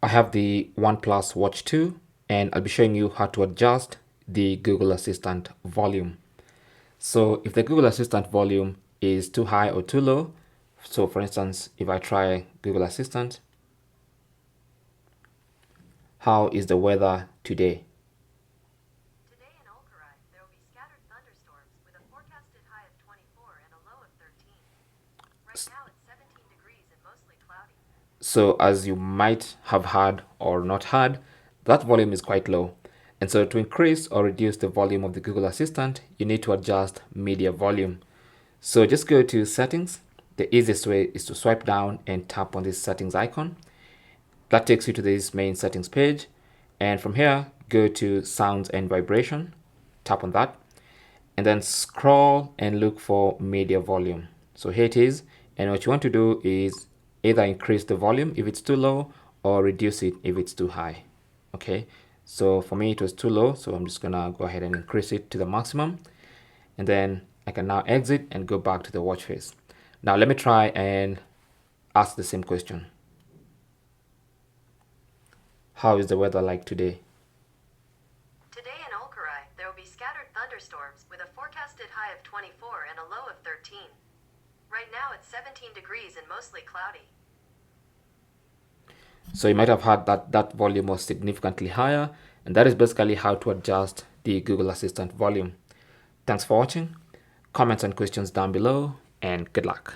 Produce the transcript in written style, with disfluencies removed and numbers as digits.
I have the OnePlus Watch 2 and I'll be showing you how to adjust the Google Assistant volume. So if the Google Assistant volume is too high or too low, so for instance, if I try Google Assistant, how is the weather today? Today in Olkarai, there will be scattered thunderstorms with a forecasted high of 24 and a low of 13. Right now it's 17 degrees and mostly cloudy. So as you might have heard or not heard, that volume is quite low. And so to increase or reduce the volume of the Google Assistant, you need to adjust media volume. So just go to settings. The easiest way is to swipe down and tap on this settings icon. That takes you to this main settings page. And from here, go to sounds and vibration. Tap on that. And then scroll and look for media volume. So here it is. And what you want to do is either increase the volume if it's too low or reduce it if it's too high. Okay, so for me it was too low, so I'm just gonna go ahead and increase it to the maximum, and then I can now exit and go back to the watch face. Now let me try and ask the same question. How is the weather like today? Today in Olkarai, there will be scattered thunderstorms with a forecasted high of 24 and a low of 13. Right now it's 17 degrees and mostly cloudy. So you might have heard that that volume was significantly higher, and that is basically how to adjust the Google Assistant volume. Thanks for watching. Comments and questions down below, and good luck.